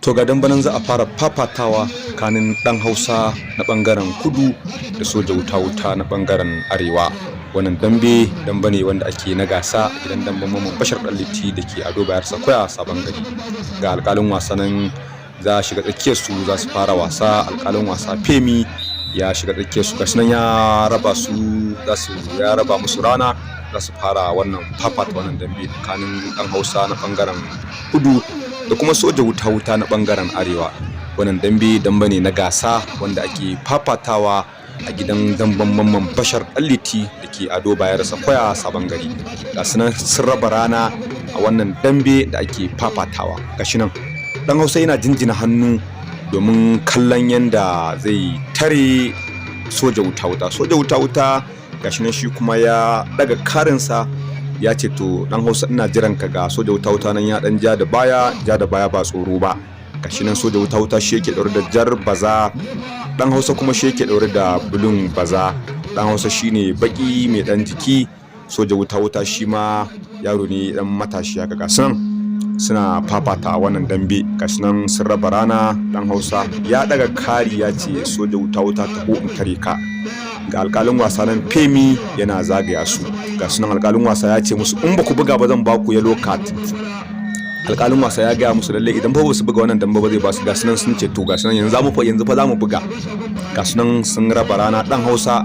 To ga dambanan za a fara fafatawa tsakanin dan Hausa na bangaren kudu da soja wuta na bangaren arewa. Wannan dambe ne wanda ake na gasa a gidan damben Mamman Bashar Ɗanliti da ke Ado Bayar Sakwaya Sabon Gari. Ga alƙalin wasannin za shiga tsakiyar su za su fara wasa. Alƙalin wasa Femi ya shiga tsakiyar su gashi nan ya raba musu rana za su fara wannan fafata wannan dambe tsakanin dan Hausa na bangaren kudu da kuma soja wuta na bangaren arewa. Wannan dambe ne na gasa wanda ake fafatawa a gidan damben Mamman Bashar Ɗanliti da ke Ado Bayar Sakwaya Sabon Gari. Gasu nan sun raba rana a wannan dambe da ake fafatawa. Gashi nan dan Hausa yana jinjina hannu domin kallon yanda zai tare soja wuta. Soja wuta gashi nan shi kuma ya daga karinsa ya ce to dan Hausa ina jiran ka, ga soja wuta nan ya dan ja da baya ba tsoro ba. Gashi nan soja wuta shi yake daure da jar baza, dan Hausa kuma shi yake daure da bulun baza. Dan Hausa shine baki mai dan jiki, soja wuta shi ma yaro ne dan matashi haka. Gasu nan suna fafata wannan dambe. Gashi nan sun raba rana. Dan Hausa ya daga kari ya ce soja wuta ta ko in tare ka. Ga alƙalin wasa nan Femi yana zagaya su. Gashi nan alƙalin wasa ya ce musu in ba ku buga ba zan ba ku yellow card. Alƙalin wasa ya gaya musu lalle idan ba su buga wannan dambe ba zai ba su. Gashi nan sun ce to gashi nan yanzu fa za mu buga. Gashi nan sun raba rana. Dan Hausa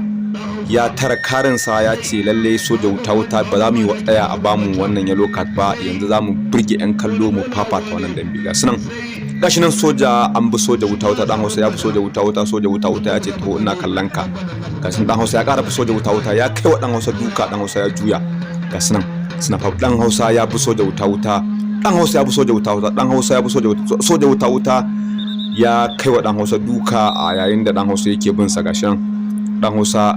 ya tara karinsa ya ce lalle soja wuta ba za mu yi tsaya a bamu wannan yellow card ba, yanzu za mu burge 'yan kallo mu fafata wannan dambe. Gashi nan soja an bi soja wuta. Dan Hausa ya bi soja wuta ya ce to ina kallon ka. Gashi dan Hausa ya ƙara bi soja wuta ya kai wa dan Hausa duka. Dan Hausa ya juya. Gashi nan suna fa dan Hausa ya bi soja wuta. Dan Hausa ya bi soja wuta. Dan Hausa ya bi soja wuta ya kai wa dan Hausa duka a yayin da dan Hausa yake bin sa. Gashi nan dan Hausa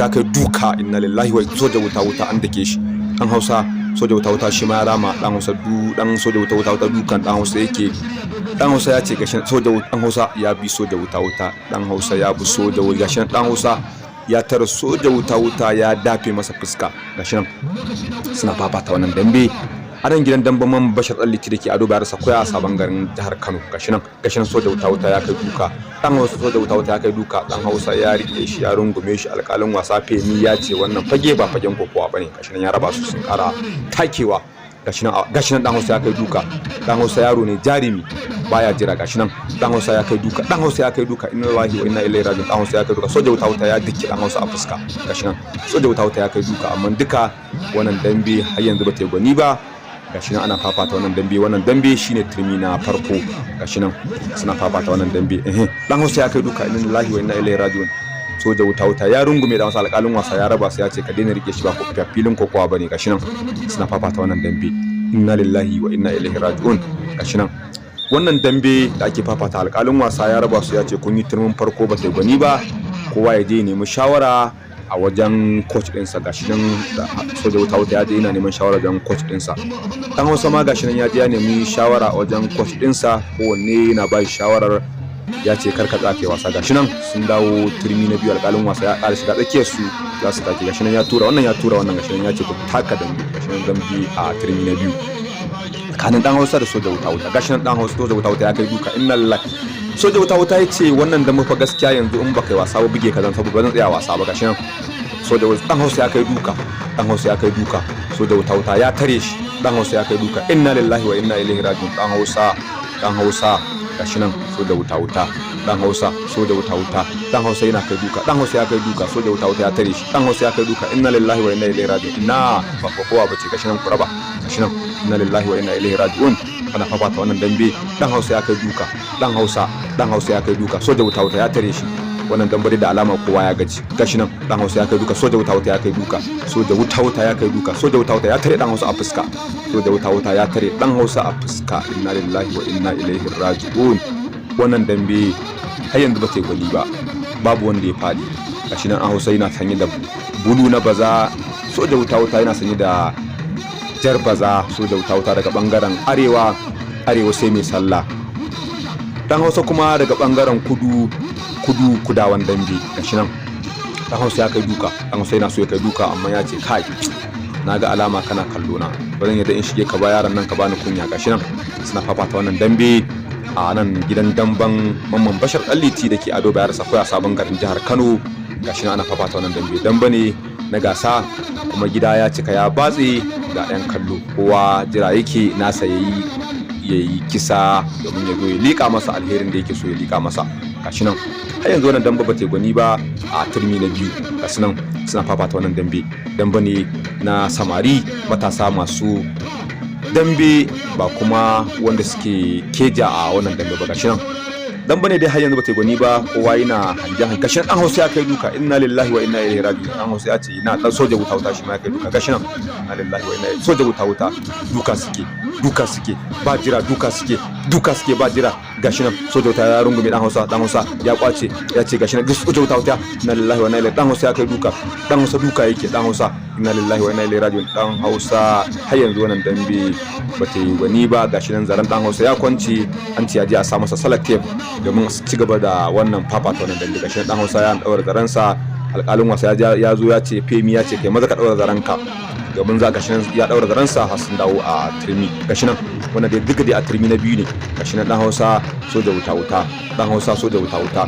ya kai duka. Inna lillahi wa soja wuta an dake shi. Dan Hausa soja wuta shi ma ya rama. Dan soja wuta dukan dan Hausa yake. Dan Hausa ya ce gashi dan Hausa ya bi soja wuta. Dan Hausa ya bi soja wuta. Gashi dan Hausa ya tara soja wuta ya dafe masa fuska. Gashi nan suna fafata wannan dambe a nan gidan damben Mamman Bashar Ɗanliti da ke Ado Bayar Sakwaya Sabon Garin jihar Kano. Gashi nan soja wuta ya kai duka. Dan Hausa soja wuta ya kai duka. Dan Hausa ya rike shi ya rungume shi. Alƙalin wasa Femi ya ce wannan fage ba fagen kokowa bane. Gashi nan ya raba su sun kara takewa. Gashi nan dan Hausa ya kai duka. Dan Hausa yaro ne jarimi baya jira. Gashi nan dan Hausa ya kai duka. Inna lillahi wa inna ilaihi raji'un. Dan Hausa ya kai duka. Soja wuta ya dike dan Hausa a fuska. Gashi nan soja wuta ya kai duka, amma duka wannan dambe har yanzu ba ta yi gwani ba. Gashi nan ana fafata wannan dambe. Wannan dambe shine turmi na farko. Gashi nan suna fafata wannan dambe. Dan Hausa ya kai duka. Inna lillahi wa inna ilaihi raji'un. Soja wuta ya rungume da wasu. Alƙalin wasa ya raba su ya ce ka daina rike shi ba ko filin kokowa bane. Gashi nan suna fafata wannan dambe. Inna lillahi wa inna ilaihi raji'un. Gashi nan wannan dambe da ake fafata, alƙalin wasa ya raba su ya ce kun yi turmin farko ba sai gwani ba, kowa ya je nemi shawara a wajen coach ɗinsa. Gashi nan soja wuta ya je yana neman shawara wajen coach ɗinsa. Dan Hausa ma gashi nan ya je ya nemi shawara a wajen coach ɗinsa, kowanne yana ba shi shawarar ya ce karka tsake wasa. Gashi nan sun dawo turmi na biyu. Alƙalin wasa ya ƙara shiga tsakiyar su za su take. Gashi nan ya tura wannan. Gashi nan ya ce ku taka dambe. Gashi nan dambe a turmi na biyu tsakanin dan Hausa da soja wuta. Gashi nan dan Hausa soja wuta ya kai duka. Inna lillahi. Soja wuta ya ce wannan dambe fa gaskiya yanzu in baka yi wasa ba buge ka zan saboda ba zan tsaya wasa ba. Gashi nan soja wuta dan Hausa ya kai duka. Soja wuta ya tare shi. Dan Hausa ya kai duka. Inna lillahi wa inna ilaihi raji'un. Dan Hausa gashi nan soja wuta. Dan Hausa soja wuta. Dan Hausa yana kai duka. Dan Hausa ya kai duka. Soja wuta ya tare shi. Dan Hausa ya kai duka. Inna lillahi wa inna ilaihi raji'un. Ina ba kowa bace. Gashi nan ku raba. Gashi nan inna lillahi wa inna ilaihi raji'un. Ana fafata wannan dambe. Dan Hausa ya kai duka. Dan Hausa ya kai duka. Soja wuta ya tare shi. Wannan dambe da alama kowa ya gaji. Gashi nan dan Hausa ya kai duka. Soja wuta ya kai duka. Soja wuta ya kai duka. Soja wuta ya tare dan Hausa a fuska. Soja wuta ya tare dan Hausa a fuska. Inna lillahi wa inna ilaihi raji'un. Wannan dambe har yanzu ba ta gwani ba, babu wanda ya fadi. Gashi nan Hausa yana sanye da bulu na baza. Soja wuta yana sanye da jar baza. Soja wuta daga bangaren arewa sai mai sallah. Dan Hausa kuma daga bangaren kudawan dambe. Gashi nan dan Hausa ya kai duka. Dan Hausa yana so ya kai duka amma ya ce kai na ga alama kana kallo na, ba zan yadda in shige ka ba yaran nan ka bani kunya. Gashi nan suna fafata wannan dambe. a nan gidan damban Mamman Bashar Ɗanliti da ke Ado Bayar Sakwaya sabon garin jihar Kano. Gashi nan ana fafata wannan dambe ne na gasa, kuma gida ya cika ya batse ga 'yan kallo, kowa jira yake nasa yayi kisa domin ya zo ya liƙa masa alherin da yake so ya liƙa masa. Gashi nan har yanzu wannan dambe ba ta gwani ba a turmi na biyu. Gashi nan suna fafata wannan dambe ne na samari matasa masu dambe, ba kuma wanda suke keja a wannan dambe ba. Gashi nan dambe ne dai har yanzu ba ta gwani ba, kowa yana hangen gashin dan Hausa ya kai duka, inna lillahi wa inna ilaihi raji'un. Dan Hausa ya ce ina dan soja wuta shi ma ya kai duka. Gashin nan inna lillahi wa inna ilaihi, soja wuta duka suke ba jira, duka suke ba jira. Gashin nan soja wuta ya rungume dan Hausa ya kwace, ya ce gashin nan soja wuta inna lillahi wa inna ilaihi. Dan Hausa ya kai duka, dan Hausa duka yake, dan Hausa inna lillahi wa inna ilaihi raji'un. Dan Hausa har yanzu wannan dambe ba ta yi gwani ba. Gashin nan zaren dan Hausa ya kwance, an ce ya je a sa masa selective domin su ci gaba da wannan fafata wannan dambe. Gashin dan Hausa ya daura zaransa, alƙalin wasa ya zo ya ce Femi ya ce kai maza ka daura zaranka domin za. Gashin ya daura zaransa har sun dawo a turmi. Gashin nan wannan dai duka dai a turmi na biyu ne. Gashin nan dan Hausa soja wuta, dan Hausa soja wuta.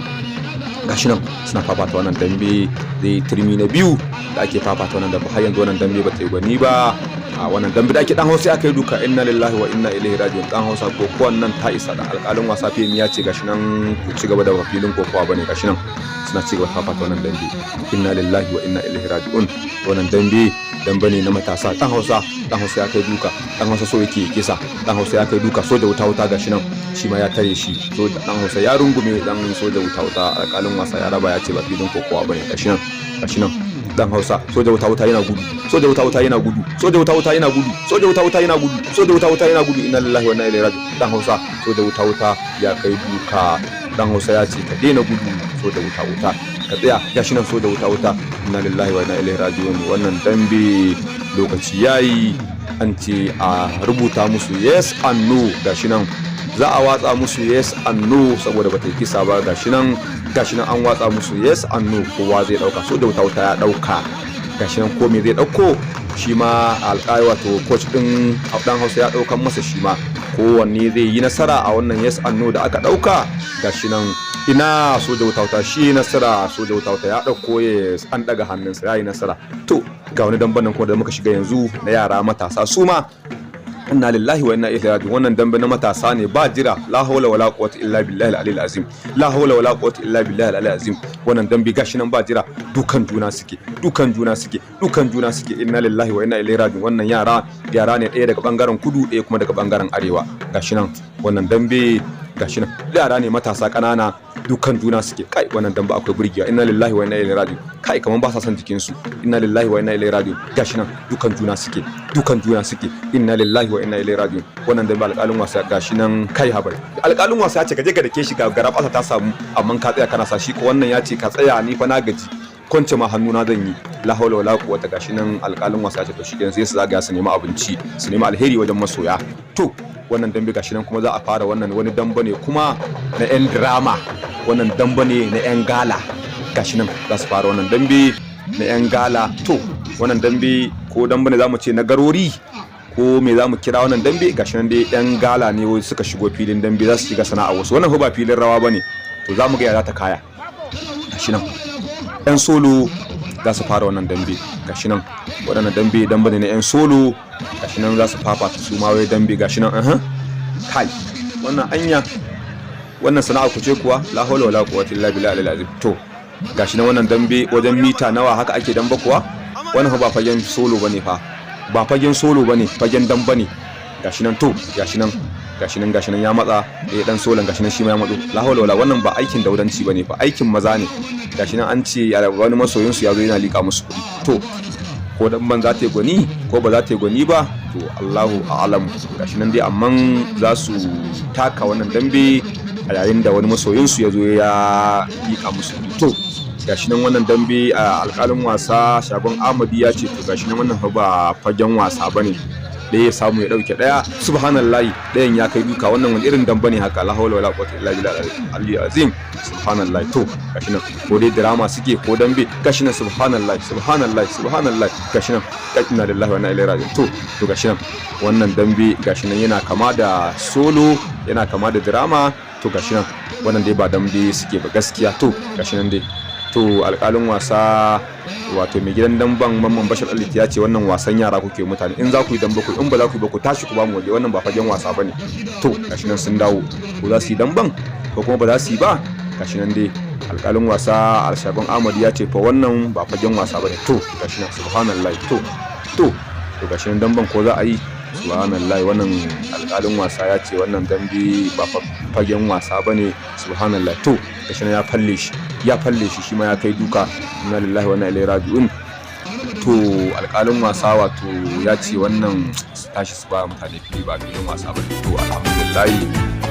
Gashi nan suna fafata wannan dambe zai turmi na biyu da ake fafata wannan dambe. Har yanzu wannan dambe ba ta yi gwani ba a wannan dambe da ake. Dan Hausa ya kai duka, inna lillahi wa inna ilaihi raji'un. Dan Hausa kokowan nan ta isa, da alƙalin wasa Femi ya ce gashi nan ku ci gaba da filin kokowa bane. Gashi nan suna ci gaba fafata wannan dambe, inna lillahi wa inna ilaihi raji'un. Wannan dambe ne na matasa. Dan Hausa ya kai duka, dan Hausa so yake kisa, dan Hausa ya kai duka, soja wuta gashi nan shi ma ya tare shi. So dan Hausa ya rungume dan soja wuta, alƙalin wasa ya raba ya ce ba filin kokowa bane. Gashi nan dan Hausa soja wuta yana gudu, soja wuta yana gudu, inna lillahi wa inna ilaihi raji'un. Dan Hausa soja wuta ya kai duka, dan Hausa ya ce ka daina gudu, soja wuta ka tsaya. Gashi nan soja wuta, inna lillahi wa inna ilaihi raji'un. Wannan dambe lokaci yayi, an ce a rubuta musu yes and no. Gashi nan za a watsa musu yes and no saboda bata yi kisa ba. Gashi nan an watsa musu yes and no, kowa zai dauka. So da wuta ya dauka. Gashi nan ko me zai dauko shi ma alƙai wato coach din dan Hausa ya daukan masa shi ma, kowanne zai yi nasara a wannan yes and no da aka dauka. Gashi nan ina soja wuta shi nasara, soja wuta ya dauko yes, an daga hannunsa yayi nasara. To ga wani damban nan kuma da muka shiga yanzu na yara matasa su ma, inna lillahi wa inna ilaihi raji'un. Wannan dambe na matasa ne ba jira, la hawla wala quwwata illa billahi al-aliyyil azim, la hawla wala quwwata illa billahi al-aliyyil azim. Wannan dambe gashi nan ba jira, dukan juna suke, inna lillahi wa inna ilaihi raji'un. Wannan yara ne, ɗaya daga bangaren kudu, ɗaya kuma daga bangaren arewa. Gashi nan wannan dambe, gashi nan yara ne matasa kanana, dukan juna suke. Kai wannan dambe akwai burgiya, inna lillahi wa inna ilaihi raji'un. Kai kaman ba sa san jikin su, inna lillahi wa inna ilaihi raji'un. Gashi nan dukan juna suke, inna lillahi wa inna ilaihi raji'un. Wannan dambe alƙalin wasa gashi nan, kai habar alƙalin wasa ya ce ka je ka dake shi, ga garabasa ta samu, amma ka tsaya kana sa shi, ko wannan ya ce ka tsaya ni fa na gaji, kwance ma hannuna zan yi, la hawla wala quwwata. Gashi nan alƙalin wasa ya ce to shi kenan sai su zagaya su nemi abinci, su nemi alheri wajen masoya. To wannan dambe gashi nan kuma za a fara wannan wani dambe ne kuma na 'yan drama, wannan dambe ne na 'yan gala. Gashi nan za su fara wannan dambe na 'yan gala. To wannan dambe ko dambe ne zamu ce na garori ko me zamu kira wannan dambe? Gashi nan dai 'yan gala ne wai suka shigo filin dambe, za su shiga sana'a wasu. Wannan ba filin rawa bane, to zamu ga ya za ta kaya. Gashi nan 'yan solo za su fara wannan dambe. Gashi nan waɗannan dambe ne na 'yan solo. Gashi nan za su fafata su ma wai dambe. Gashi nan kai wannan anya, wannan sana'a ku ce kuwa, la hawla wala quwwata illa billahi al-azim. To gashi nan wannan dambe wajen mita nawa haka ake dambe kuwa? Wannan ba fagen solo bane fa, ba fagen solo bane, fagen dambe ne. Gashi nan to gashi nan ya matsa, dan solan gashi nan shi ma ya matso. La hawla wala, wannan ba aikin daudanci bane fa, aikin maza ne. Gashi nan an ce wani masoyin su ya zo yana lika musu kuɗi. To ko dan ban za ta yi gwani ko ba za ta yi gwani ba, to Allahu a'lam. Gashi nan dai amman za su taka wannan dambe a yayin da wani masoyin su ya zo ya lika musu kuɗi. To gashi nan wannan dambe a alƙalin wasa Shagon Ahmadi ya ce to gashi nan wannan ba fagen wasa bane, ɗaya ya samu ya ɗauke ɗaya, subhanallahi ɗayan ya kai duka. Wannan wani irin damba ne haka, la hawla wala quwwata illa billahi azim. Subhanallahi. To gashi nan ko dai drama suke ko dambe, gashi nan subhanallahi subhanallahi subhanallahi, gashi nan inna lillahi wa inna ilaihi raji'un. To gashi nan wannan dambe gashi nan yana kama da solo, yana kama da drama. To gashi nan wannan dai ba dambe suke ba gaskiya. To gashi nan dai. To alƙalin wasa wato mai gidan damban Mamman Bashar Ali ya ce wannan wasan yara kuke mutane, in za ku yi damba ku, in ba za ku yi ba ku tashi ku ba mu waje, wannan ba fagen wasa bane. To gashi nan sun dawo, ko za su yi damban ko kuma ba za su yi ba. Gashi nan dai alƙalin wasa Alshaban Ahmad ya ce fa wannan ba fagen wasa bane. To gashi nan subhanallahi. To gashi nan damban ko za a yi, subhanallahi. Wannan alƙalin wasa ya ce wannan dambe ba fagen wasa bane, subhanallahi. To gashi nan ya falle shi ma ya kai duka, inna lillahi wa inna ilaihi raji'un. To alƙalin wasa wato ya ce wannan su tashi su ba mutane fili, ba filin wasa bane. To alhamdulillah.